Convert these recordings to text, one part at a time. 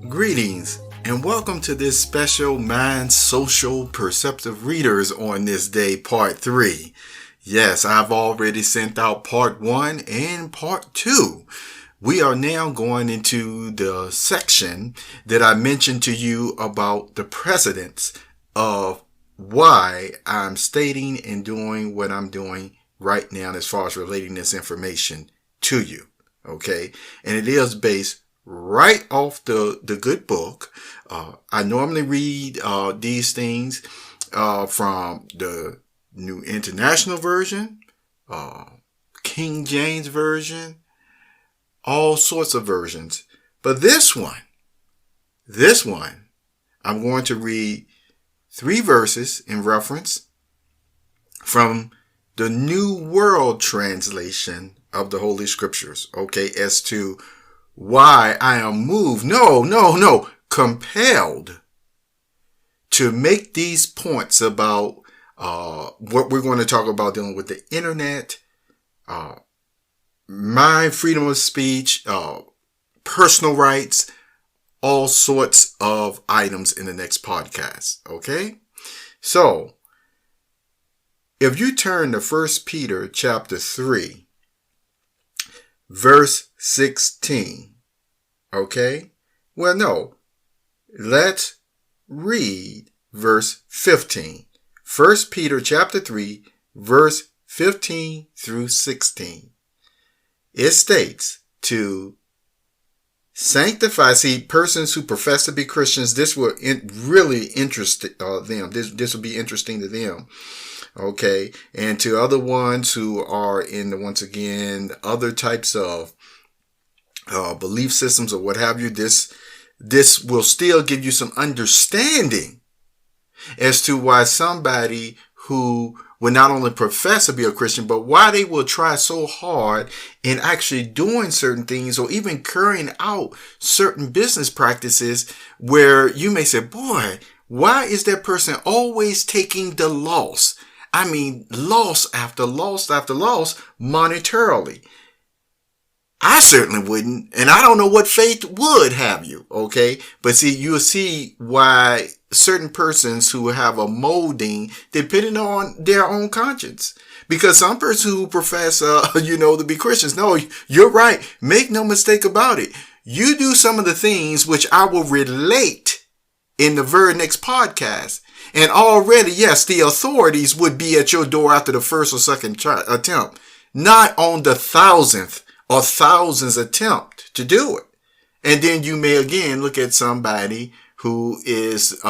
Greetings and welcome to this special Mind Social Perceptive Readers on this day, part 3. Yes, I've already sent out part 1 and part 2. We are now going into the section that I mentioned to you about the precedence of why I'm stating and doing what I'm doing right now as far as relating this information to you. Okay, and it is based right off the good book. I normally read these things from the New International Version, King James Version, all sorts of versions. But this one, I'm going to read 3 verses in reference from the New World Translation of the Holy Scriptures, okay, as to why I am moved, compelled to make these points about what we're going to talk about dealing with the internet, my freedom of speech, personal rights, all sorts of items in the next podcast, okay? So, if you turn to 1 Peter chapter 3, verse 16. Okay? Well, no. Let's read verse 15. 1 Peter chapter 3, verse 15 through 16. It states to sanctify. See, persons who profess to be Christians, this will really interest them. This will be interesting to them. Okay, and to other ones who are in once again, other types of belief systems or what have you, this will still give you some understanding as to why somebody who will not only profess to be a Christian, but why they will try so hard in actually doing certain things or even carrying out certain business practices where you may say, boy, why is that person always taking the loss? I mean, loss after loss after loss monetarily. I certainly wouldn't, and I don't know what faith would have you, okay? But see, you'll see why certain persons who have a molding depending on their own conscience. Because some persons who profess, to be Christians, no, you're right. Make no mistake about it. You do some of the things which I will relate in the very next podcast. And already, yes, the authorities would be at your door after the first or second attempt, not on the 1,000th or thousands attempt to do it. And then you may again look at somebody who is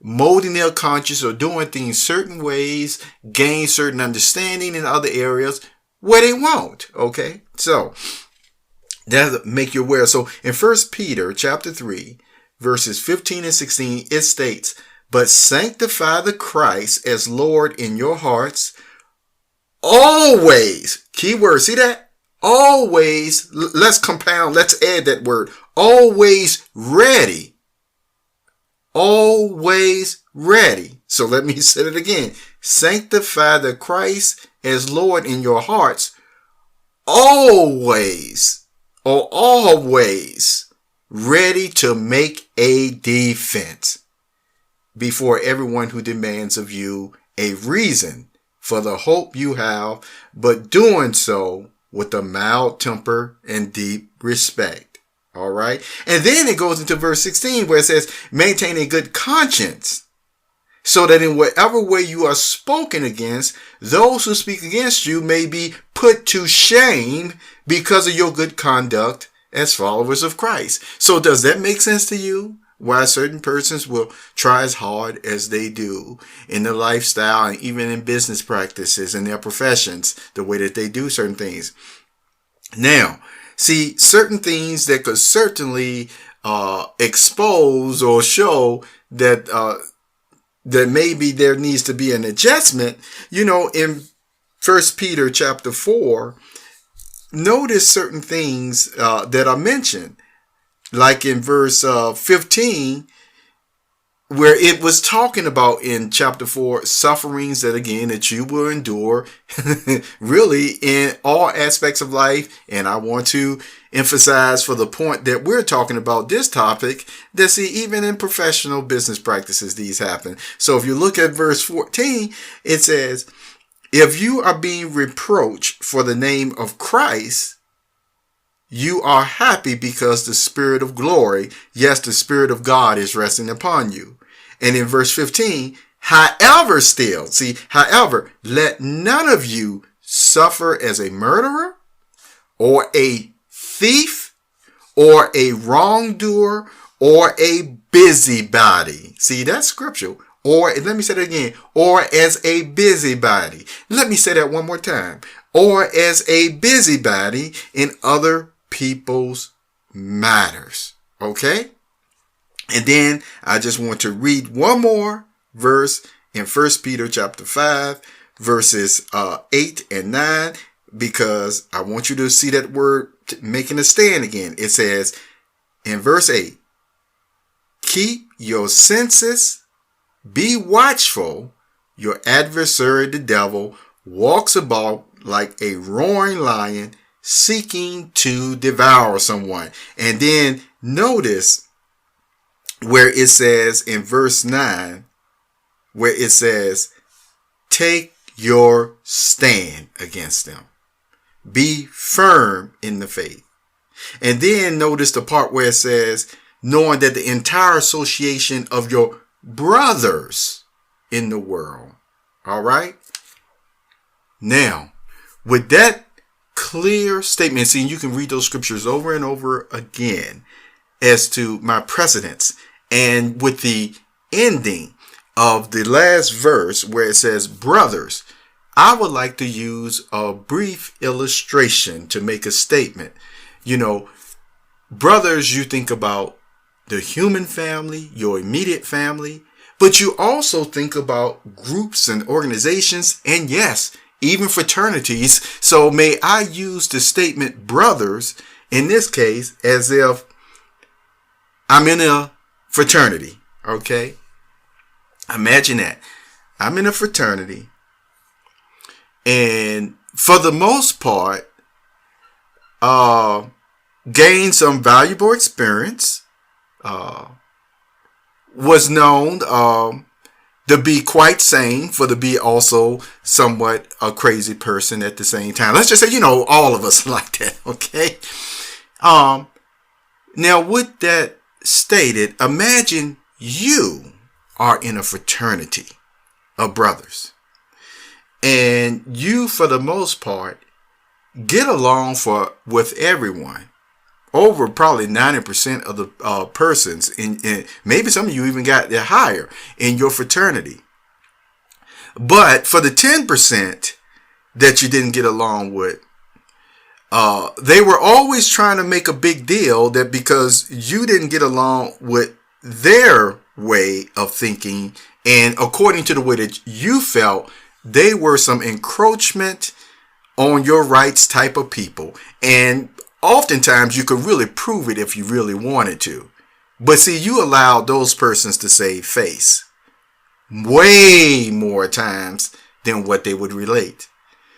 molding their conscience or doing things certain ways, gain certain understanding in other areas where they won't. Okay, so that'll make you aware. So in 1 Peter chapter 3, verses 15 and 16, it states, "But sanctify the Christ as Lord in your hearts, always," key word, see that? Always, let's compound, let's add that word, always ready. Always ready. So let me say it again. Sanctify the Christ as Lord in your hearts, always ready to make a defense before everyone who demands of you a reason for the hope you have, but doing so with a mild temper and deep respect. All right. And then it goes into verse 16 where it says, maintain a good conscience so that in whatever way you are spoken against, those who speak against you may be put to shame because of your good conduct as followers of Christ. So does that make sense to you? Why certain persons will try as hard as they do in their lifestyle and even in business practices and their professions, the way that they do certain things. Now, see, certain things that could certainly expose or show that that maybe there needs to be an adjustment. In 1 Peter chapter 4, notice certain things that are mentioned. Like in verse 15, where it was talking about in chapter 4, sufferings that you will endure really in all aspects of life. And I want to emphasize for the point that we're talking about this topic, that see, even in professional business practices, these happen. So if you look at verse 14, it says, if you are being reproached for the name of Christ, you are happy because the Spirit of glory, yes, the Spirit of God is resting upon you. And in verse 15, however, let none of you suffer as a murderer or a thief or a wrongdoer or a busybody. See, that's scriptural. Or, let me say that again, or as a busybody. Let me say that one more time. Or as a busybody in other people's matters. Okay? And then I just want to read one more verse in 1 Peter chapter 5, verses 8 and 9, because I want you to see that word making a stand again. It says in verse 8, keep your senses, be watchful. Your adversary, the devil, walks about like a roaring lion, seeking to devour someone. And then notice where it says in verse 9, where it says, take your stand against them. Be firm in the faith. And then notice the part where it says, knowing that the entire association of your brothers in the world. All right. Now, with that clear statement, see, you can read those scriptures over and over again as to my precedents. And with the ending of the last verse where it says, brothers, I would like to use a brief illustration to make a statement. You know, brothers, you think about the human family, your immediate family, but you also think about groups and organizations, and yes, even fraternities. So may I use the statement brothers in this case as if I'm in a fraternity. Okay. Imagine that. I'm in a fraternity, and for the most part, gained some valuable experience, was known to be quite sane, for to be also somewhat a crazy person at the same time. Let's just say, all of us like that, okay? Now, with that stated, imagine you are in a fraternity of brothers, and you, for the most part, get along with everyone. Over probably 90% of the persons, in maybe some of you even got there higher in your fraternity. But for the 10% that you didn't get along with, they were always trying to make a big deal that because you didn't get along with their way of thinking, and according to the way that you felt, they were some encroachment on your rights type of people. And oftentimes you could really prove it if you really wanted to. But see, you allowed those persons to save face way more times than what they would relate.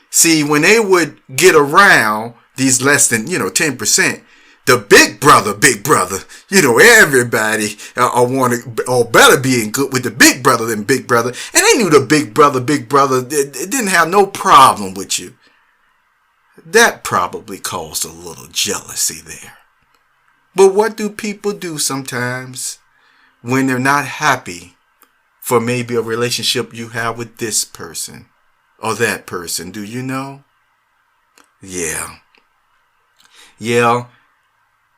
See, when they would get around these less than, 10%, the big brother, everybody wanted or better be in good with the big brother than big brother. And they knew the big brother, it didn't have no problem with you. That probably caused a little jealousy there. But what do people do sometimes when they're not happy for maybe a relationship you have with this person or that person? Do you know? Yeah.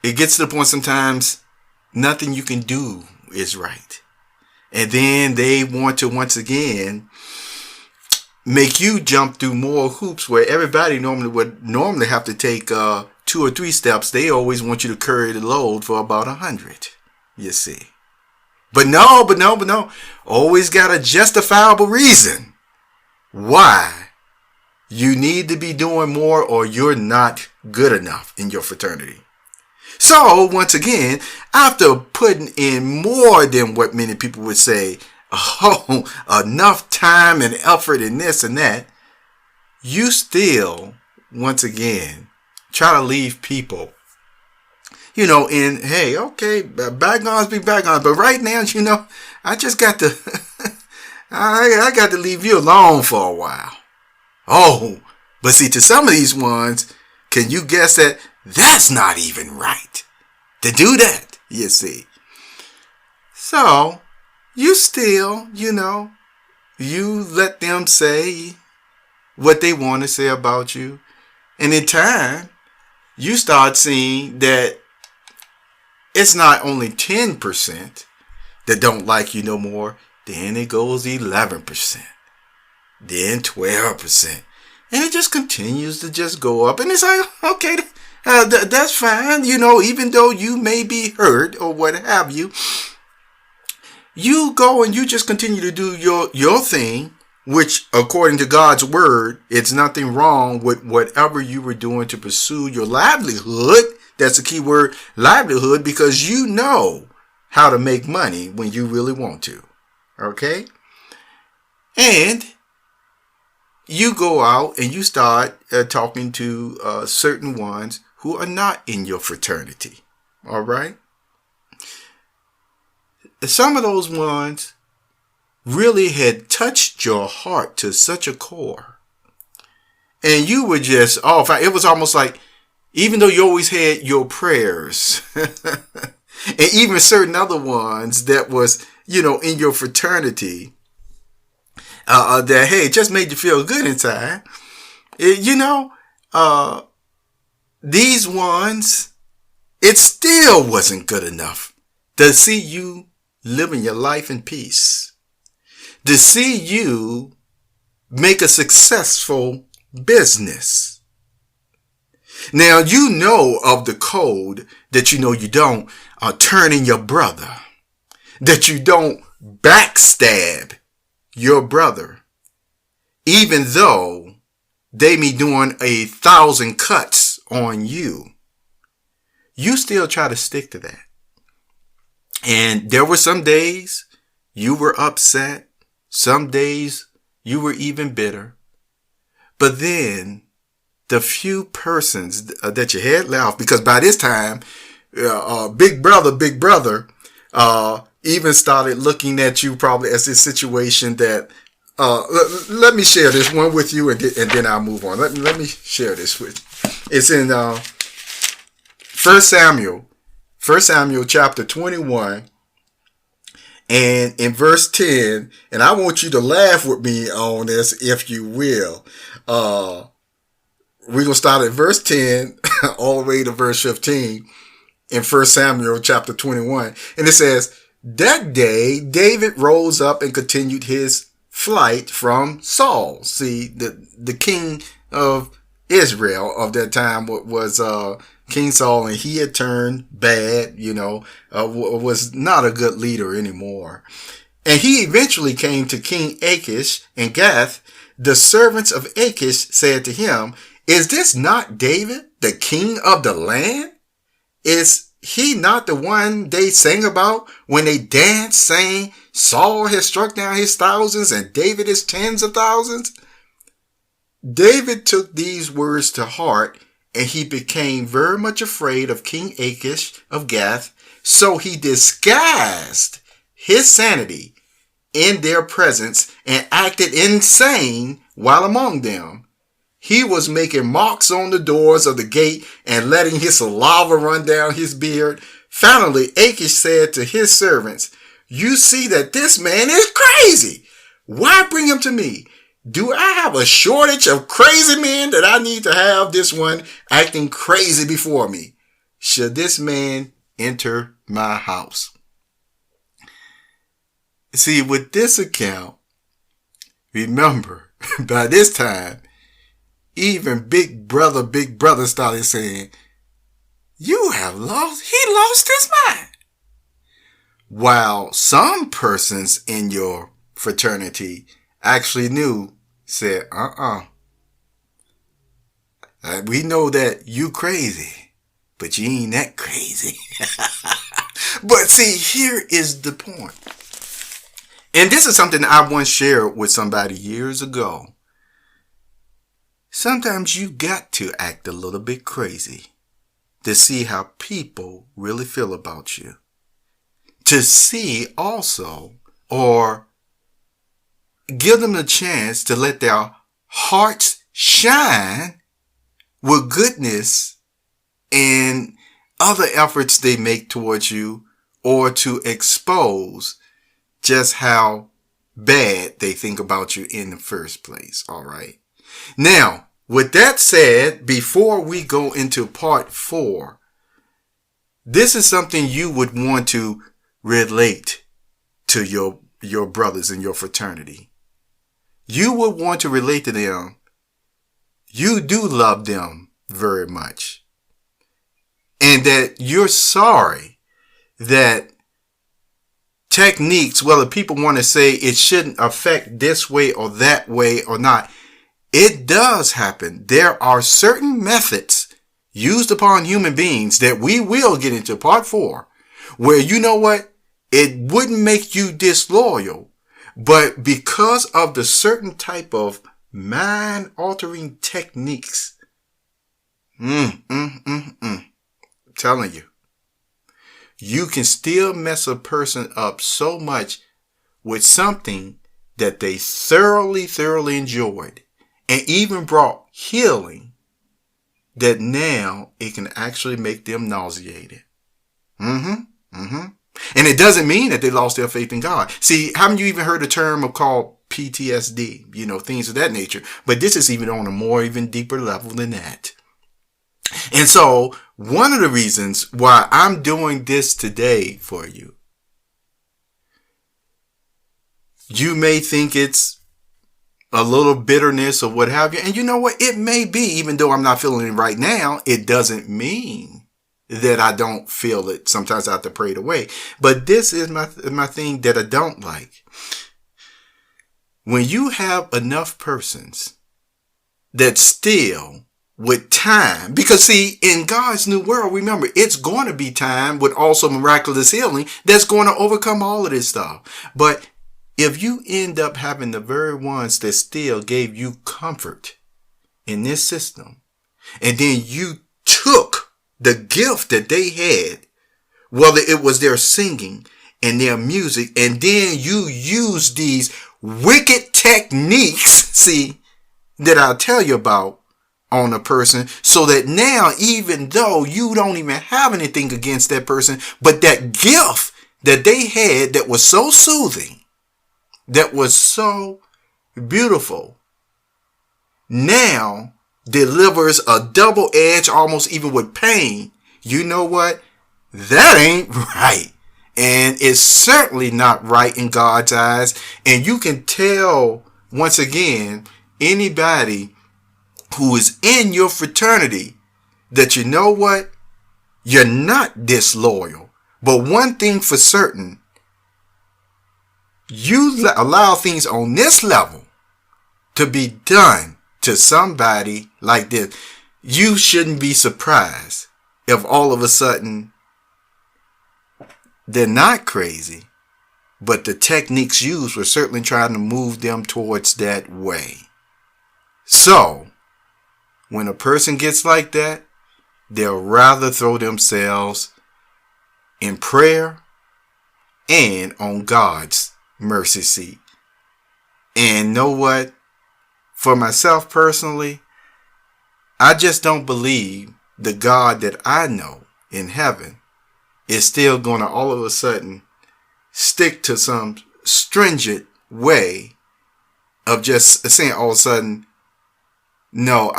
It gets to the point sometimes nothing you can do is right. And then they want to once again make you jump through more hoops where everybody would have to take 2 or 3 steps. They always want you to carry the load for about 100, you see. But no. Always got a justifiable reason why you need to be doing more or you're not good enough in your fraternity. So once again, after putting in more than what many people would say, enough time and effort in this and that, you still, once again, try to leave people And hey, okay, bygones be bygones. But right now, I just got to, I got to leave you alone for a while. Oh, but see, to some of these ones, can you guess that that's not even right to do that, you see? So, you still, you let them say what they want to say about you. And in time, you start seeing that it's not only 10% that don't like you no more. Then it goes 11%. Then 12%. And it just continues to just go up. And it's like, okay, that's fine. Even though you may be hurt or what have you, you go and you just continue to do your thing, which according to God's word, it's nothing wrong with whatever you were doing to pursue your livelihood. That's the key word, livelihood, because you know how to make money when you really want to. Okay? And you go out and you start talking to certain ones who are not in your fraternity. All right? Some of those ones really had touched your heart to such a core. And you were just off. It was almost like, even though you always had your prayers, and even certain other ones that was, in your fraternity, that, hey, just made you feel good inside. These ones, it still wasn't good enough to see you living your life in peace, to see you make a successful business. Now, you know of the code that you don't turn in your brother, that you don't backstab your brother, even though they be doing 1,000 cuts on you. You still try to stick to that. And there were some days you were upset. Some days you were even bitter. But then the few persons that you had left, because by this time, big brother, even started looking at you probably as this situation that, let me share this one with you and then I'll move on. Let me share this with you. It's in 1 Samuel chapter 21 and in verse 10, and I want you to laugh with me on this if you will. We're going to start at verse 10 all the way to verse 15 in 1 Samuel chapter 21. And it says, that day David rose up and continued his flight from Saul. See, the king of Israel of that time was King Saul, and he had turned bad, was not a good leader anymore. And he eventually came to King Achish in Gath. The servants of Achish said to him, is this not David, the king of the land? Is he not the one they sang about when they danced, saying, Saul has struck down his thousands and David his tens of thousands? David took these words to heart, and he became very much afraid of King Achish of Gath. So he disguised his sanity in their presence and acted insane while among them. He was making marks on the doors of the gate and letting his saliva run down his beard. Finally, Achish said to his servants, you see that this man is crazy. Why bring him to me? Do I have a shortage of crazy men that I need to have this one acting crazy before me? Should this man enter my house? See, with this account, remember, by this time, even big brother started saying, he lost his mind. While some persons in your fraternity actually said, we know that you crazy, but you ain't that crazy. But see, here is the point. And this is something I once shared with somebody years ago. Sometimes you got to act a little bit crazy to see how people really feel about you. To see also, or give them the chance to let their hearts shine with goodness and other efforts they make towards you, or to expose just how bad they think about you in the first place. All right. Now, with that said, before we go into part 4, this is something you would want to relate to your brothers in your fraternity. You would want to relate to them. You do love them very much. And that you're sorry that techniques, whether people want to say it shouldn't affect this way or that way or not, it does happen. There are certain methods used upon human beings that we will get into part 4, where you know what? It wouldn't make you disloyal, but because of the certain type of mind altering techniques, telling you, you can still mess a person up so much with something that they thoroughly enjoyed and even brought healing, that now it can actually make them nauseated. And it doesn't mean that they lost their faith in God. See, haven't you even heard the term called PTSD? You know, things of that nature. But this is even on a more even deeper level than that. And so one of the reasons why I'm doing this today for you, you may think it's a little bitterness or what have you. And you know what? It may be, even though I'm not feeling it right now, it doesn't mean that I don't feel it. Sometimes I have to pray it away. But this is my thing that I don't like. When you have enough persons that still, with time, because see, in God's new world, remember, it's going to be time with also miraculous healing that's going to overcome all of this stuff. But if you end up having the very ones that still gave you comfort in this system, and then you took the gift that they had, whether it was their singing and their music, and then you use these wicked techniques, see, that I'll tell you about on a person, so that now, even though you don't even have anything against that person, but that gift that they had that was so soothing, that was so beautiful, now delivers a double edge, almost even with pain. You know what? That ain't right. And it's certainly not right in God's eyes. And you can tell, once again, anybody who is in your fraternity that you know what? You're not disloyal. But one thing for certain, you allow things on this level to be done to somebody like this. You shouldn't be surprised if all of a sudden they're not crazy, but the techniques used were certainly trying to move them towards that way. So, when a person gets like that, they'll rather throw themselves in prayer and on God's mercy seat. And know what? For myself personally, I just don't believe the God that I know in heaven is still going to all of a sudden stick to some stringent way of just saying all of a sudden, no,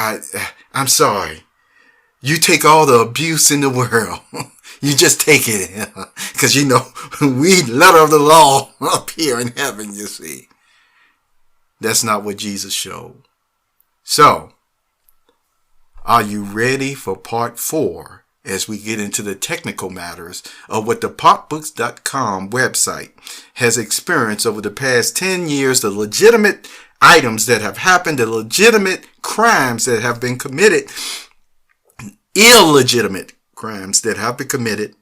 I'm sorry. You take all the abuse in the world. You just take it. Because, you know, we letter of the law up here in heaven, you see. That's not what Jesus showed. So, are you ready for part 4 as we get into the technical matters of what the popbooks.com website has experienced over the past 10 years, the legitimate items that have happened, the legitimate crimes that have been committed, illegitimate crimes that have been committed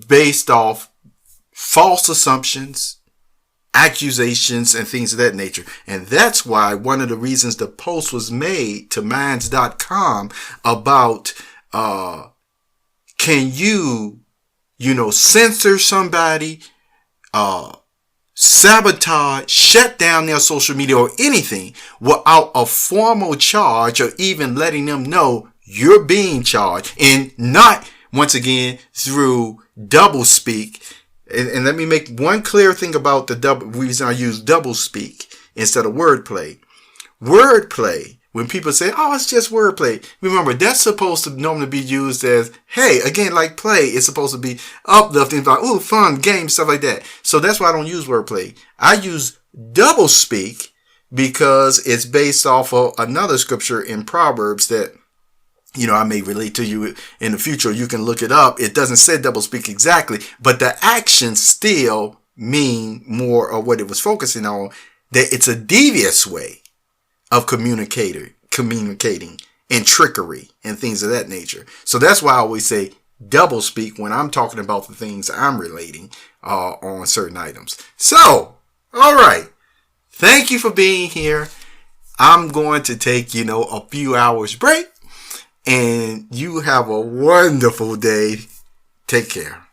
based off false assumptions, accusations and things of that nature. And that's why one of the reasons the post was made to minds.com about, can you censor somebody, sabotage, shut down their social media or anything without a formal charge or even letting them know you're being charged, and not, once again, through double speak. And let me make one clear thing about the reason I use double speak instead of wordplay. Wordplay, when people say, oh, it's just wordplay, remember, that's supposed to normally be used as, hey, again, like play, it's supposed to be uplifting, like, ooh, fun, games, stuff like that. So that's why I don't use wordplay. I use double speak because it's based off of another scripture in Proverbs that, I may relate to you in the future. You can look it up. It doesn't say double speak exactly, but the actions still mean more of what it was focusing on, that it's a devious way of communicating and trickery and things of that nature. So that's why I always say double speak when I'm talking about the things I'm relating on certain items. So, all right. Thank you for being here. I'm going to take, a few hours break, and you have a wonderful day. Take care.